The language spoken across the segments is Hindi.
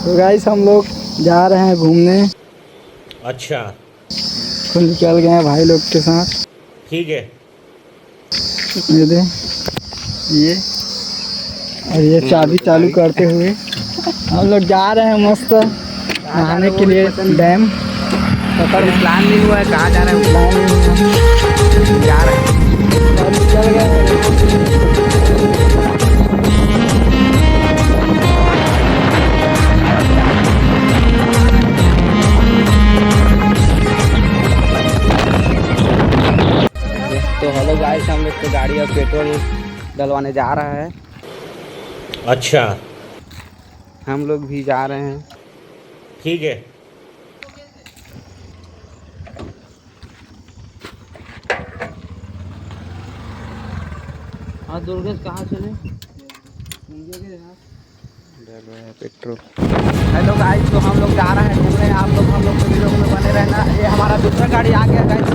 तो गाइस हम लोग जा रहे हैं घूमने। अच्छा, तो निकल गए हैं भाई लोग के साथ। ठीक है। ये दे, ये और ये चाबी चालू करते हुए हम लोग जा रहे हैं मस्त नहाने के लिए डैम। पर प्लान नहीं हुआ है कहाँ जा रहे हैं, जा रहे हैं और निकल गए। तो हेलो गाइस, हम लोग तो गाड़ी और पेट्रोल डलवाने जा रहा है। अच्छा, हम लोग भी जा रहे हैं। ठीक है। हाँ दुर्गेश कहाँ चले? पेट्रोल। हेलो गाइस, तो हम लोग जा रहे हैं घूमने। आप लोग हम लोग वीडियो में बने रहना। ये हमारा दूसरा गाड़ी आ गया गाइस।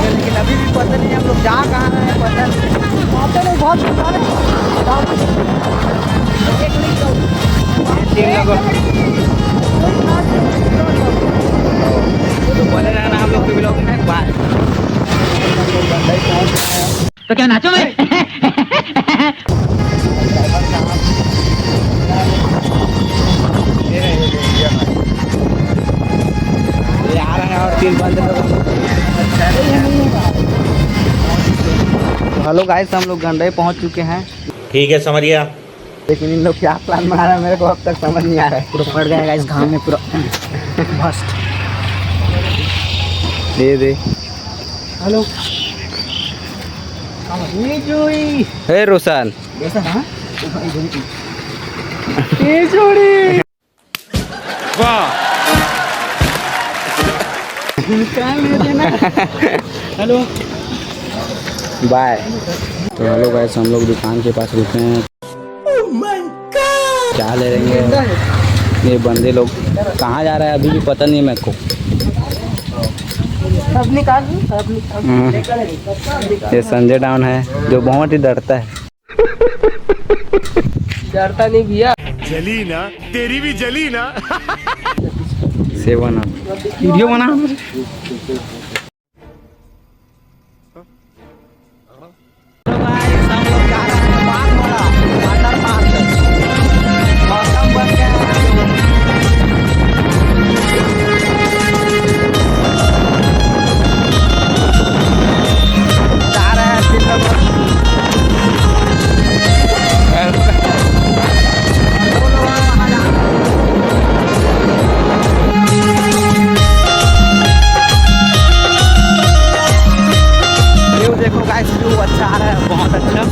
लेकिन अभी भी पता नहीं हम लोग जा कहाँ रहे हैं, पता नहीं। बहुत तो बने रहना हम लोग के ब्लॉग में। बाय। तो क्या नाचो में? ये आ रहे हैं और 3 बंदे लोग। हेलो गाइस, हम लोग गंडई पहुंच चुके हैं। ठीक है, समझिया। लेकिन इन लोग क्या प्लान बना रहे हैं मेरे को अब तक समझ नहीं आ रहा है। पूरा पड़ गया गाइस घाम में पूरा मस्त। दे दे। हेलो हे रोशन, ये जोड़ी वाह। Hello bye. तो हेलो गाइस, हम लोग दुकान के पास रुके हैं। क्या ले लेंगे? ये बंदे लोग कहाँ जा रहा है अभी भी पता नहीं मेरे को। ये संजय डाउन है जो बहुत ही डरता है। डरता नहीं भैया। जली ना, तेरी भी जली ना। सेवन वीडियो बना। देखो गाइस, व्यू अच्छा आ रहा है, बहुत अच्छा।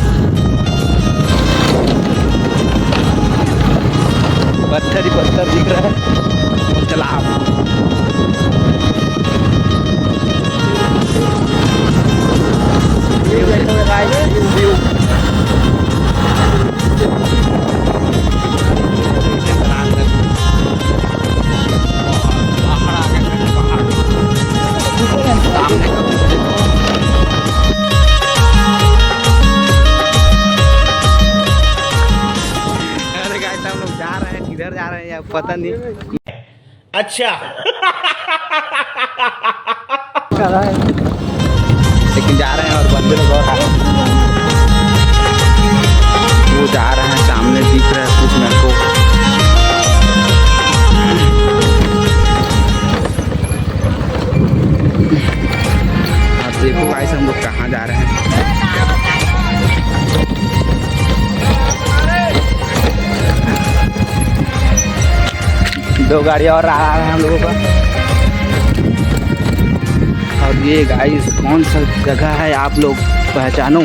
पत्थर ही पत्थर दिख रहा है। चला किधर जा रहे हैं या पता नहीं। अच्छा। लेकिन जा रहे हैं और बंदे लोग और वो जा रहे हैं। सामने दिख रहा है कुछ मेरे को। आप देखो गाइस, हम लोग कहाँ जा रहे हैं। दो गाड़ी और आ रहा है हम लोगों का। और ये गाइस कौन सा जगह है आप लोग पहचानो?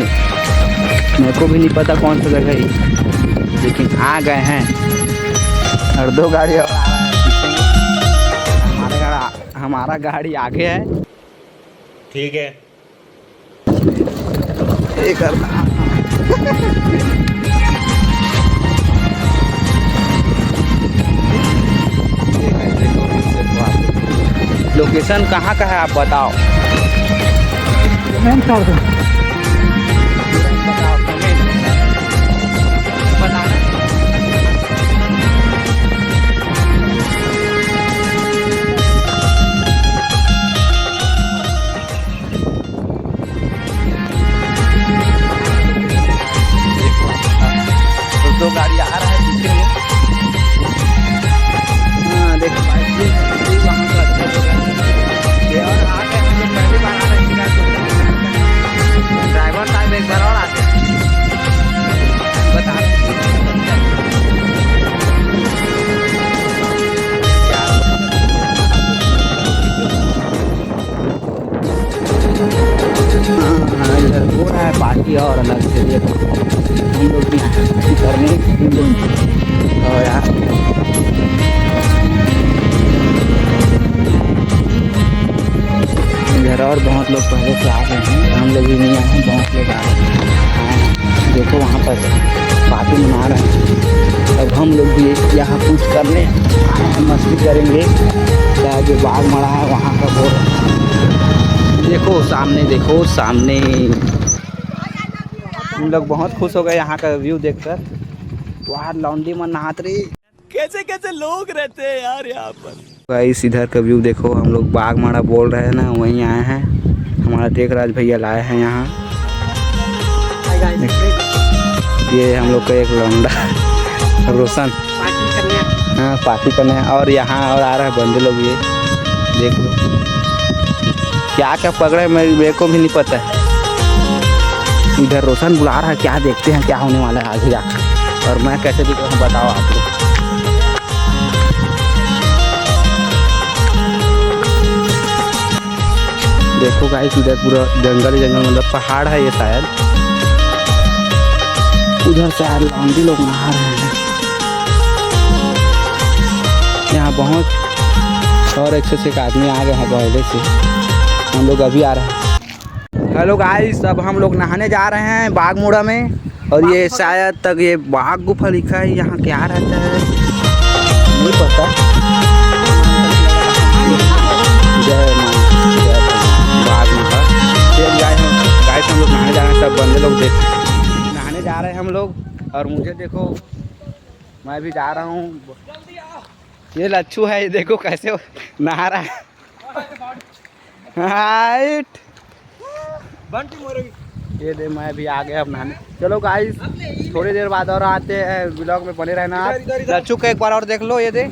मेरे को भी नहीं पता कौन सा जगह है, लेकिन आ गए हैं। और 2 गाड़ी और आ रहा है। हमारा गाड़ी आगे है। ठीक है। ये करना लोकेशन कहाँ का है आप बताओ। दो गाड़ी आ रहा है पीछे में। हाँ देखो भाई, वहाँ का अच्छा जगह है। ये और आगे हम लोग पहली बार आ रहे हैं। ड्राइवर साहब एक बार और आते हैं, बता इधर हो रहा है पार्टी और अलग से। हम लोग भी करने और यार इधर और बहुत लोग पहले से आ रहे हैं। हम लोग भी नहीं आए हैं, बहुत लोग आ रहे हैं। देखो वहाँ पर पार्टी मना रहे हैं। अब हम लोग भी यहाँ कुछ करने मस्ती करेंगे। क्या जो बाग मड़ा है वहाँ का वो देखो सामने, देखो सामने। हम लोग बहुत खुश हो गए यहाँ का व्यू देखकर। वहाँ लौंडी मन नहात रही। कैसे कैसे लोग रहते हैं यार यहाँ पर। गाइस इधर का व्यू देखो। हम लोग बागमाड़ा बोल रहे हैं ना, वहीं आए हैं। हमारा टेकराज भैया लाए हैं यहाँ। ये हम लोग का एक लौंडा रोशन हाँ पार्टी करने। और यहाँ और आ रहा है बंदे लोग। ये देख लो क्या क्या पकड़े, मेरे को भी नहीं पता है। इधर रोशन बुला रहा है, क्या देखते हैं क्या होने वाला है आगे जाकर। और मैं कैसे दिख रहा हूँ बताओ आप लोग। देखो गाइस इधर पूरा जंगल ही जंगल, मतलब पहाड़ है ये शायद। उधर से लौंडी लोग नहा रहे हैं। यहाँ बहुत और एक से एक आदमी आ गए हैं पहले से। हम लोग अभी आ रहे हैं। हेलो गाइस, अब हम लोग नहाने जा रहे हैं बागमूड़ा में। और ये शायद तक ये बाग गुफा लिखा है। यहाँ क्या रहता है नहीं पता। जय मां बाग गुफा। गाइस हम लोग नहाने जा रहे हैं। सब बंदे लोग देख नहाने जा रहे हैं हम लोग। और मुझे देखो मैं भी जा रहा हूँ। ये लच्छू है, ये देखो कैसे नहा रहा है। हाइट ये दे मैं भी आ गया अब नहाने। चलो गाइस थोड़ी देर बाद और आते हैं, व्लॉग में बने रहना। लच्छू का एक बार और देख लो। ये दे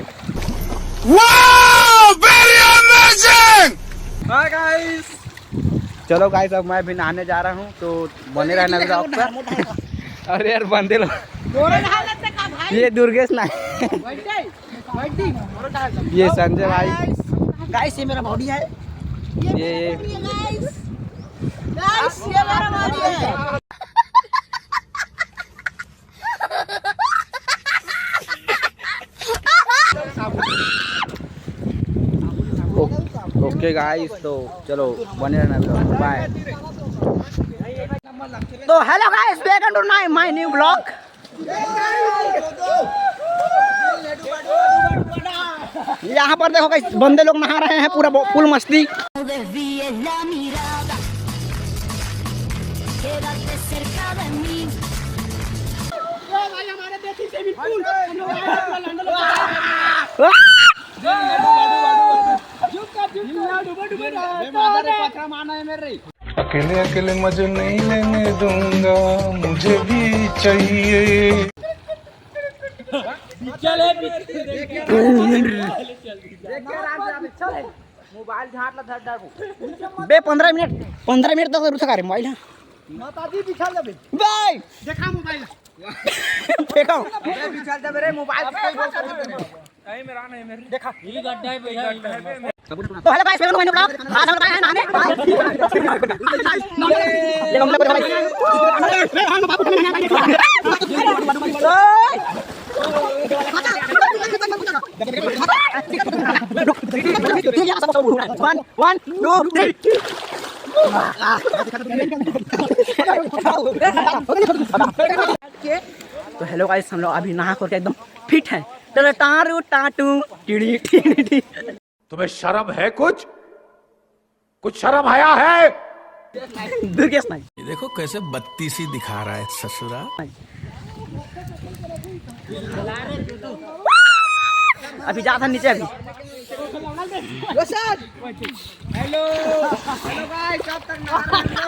हाय गाइस। चलो गाइस अब मैं भी नहाने जा रहा हूँ, तो बने रहना व्लॉग पर। अरे यार बंदे लोग ये दुर्गेश ना ये संजय भाई। गाइस ये मेरा बॉडी है। ये गाइस ये मेरा बॉडी है। ओके गाइस, तो चलो बने रहना, बाय। तो hello guys, welcome to my new blog. यहाँ पर देखो गाइस बंदे लोग नहा रहे हैं, पूरा फुल मस्ती। अकेले अकेले मजे नहीं लेने दूंगा, मुझे भी चाहिए। मोबाइल झाड़ ला धर धर बे 15 मिनट तक रुक रहे मोबाइल। माताजी बिछा दे बाय देखा मोबाइल देखो बिछा दे रे मोबाइल। देखा ये गड्ढा है। तो hello guys, welcome to my new blog. आज हम लोग हैं नहाने। ये हम लोग One, two, three. तो हेलो गाइस, हम लोग अभी नहा करके एकदम फिट हैं। टारू टाटू टीडी टीडी। तुम्हें शर्म है? कुछ शर्म आया है? दुर्गेश नाई। ये देखो कैसे बत्तीसी दिखा रहा है ससुरा। अभी जा था नीचे अभी। हेलो गाइस, कब तक नहा रहे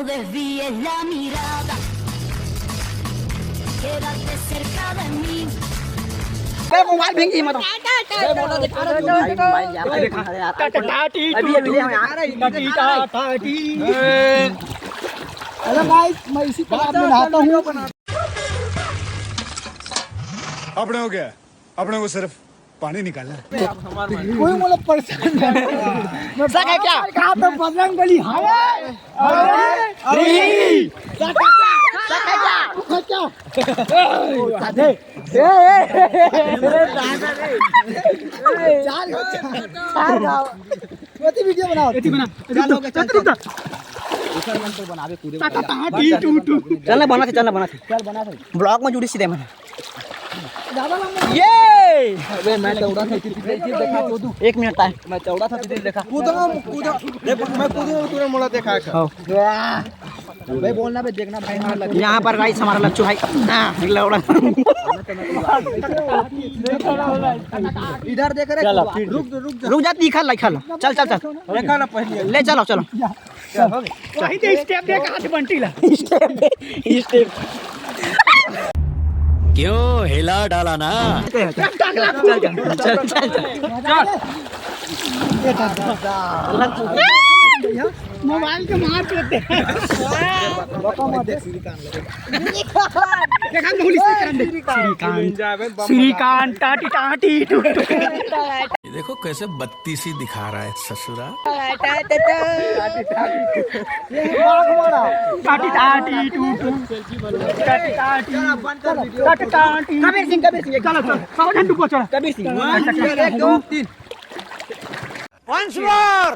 Desvíes la mirada, quédate cerca de mí. Mobile भेंगी मत। हेलो गाइस, मैं इसी तालाब में नहाता हूँ। अपने हो गया, अपने को सिर्फ पानी निकालना है। कोई मतलब परेशान नहीं। मैं सक है क्या? कहाँ पे बजरंग बली है? अरे सक है क्या? साधे चार वीडियो बनाओ। चलना बना थे ब्लॉग में जुड़ी सीधे मैंने। ये अबे मैं चौड़ा था देखा कूदू। 1 मिनट था। मैं चौड़ा था देखा कूदो मैं कूदू तूने मोड़ा देखा भाई बोलना भाई देखना भाई हमारा लग यहाँ पर गाइस हमारा लच्चू भाई लौड़ा। इधर देख रहे रुक जा तीखा लाइखा ला। चल देखा ना पहले ले चलो वही तो स्टेप दे हाथ बंटी ला स्टेप क्यों हिला डाला ना। मोबाइल के मार देते श्रीकांत टाटी टाटी ये देखो कैसे बत्तीसी दिखा रहा है ससुरा। टाटी टाटी कबीर सिंह चलो कबीर सिंह 1 2 3 Once more.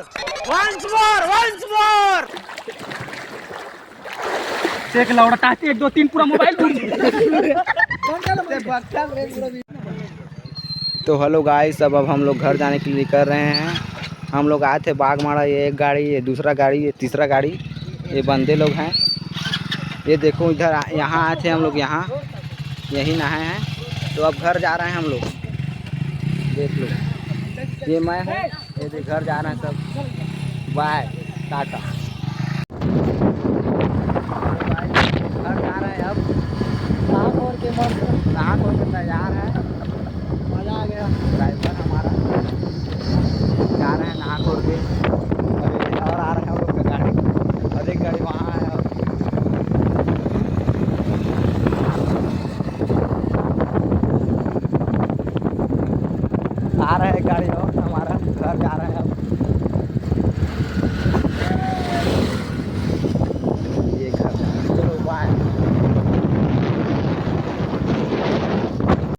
एक लौड़ा टाटी 1 2 3 पूरा मोबाइल तो हेलो गाइस, अब हम लोग घर जाने के लिए कर रहे हैं। हम लोग आए थे बागमारा। ये एक गाड़ी, ये दूसरा गाड़ी, ये तीसरा गाड़ी, ये बंदे लोग हैं। ये देखो इधर यहाँ आए थे हम लोग, यहाँ यहीं नहाए हैं। तो अब घर जा रहे हैं हम लोग। देख लो, ये मैं हूँ, ये देख घर जा रहे हैं सब। बाय टाटा। घर जा रहे हैं अब। नहा खोल के तैयार है। मज़ा आ गया। ड्राइवर हमारा जा रहे हैं नहा खोल के।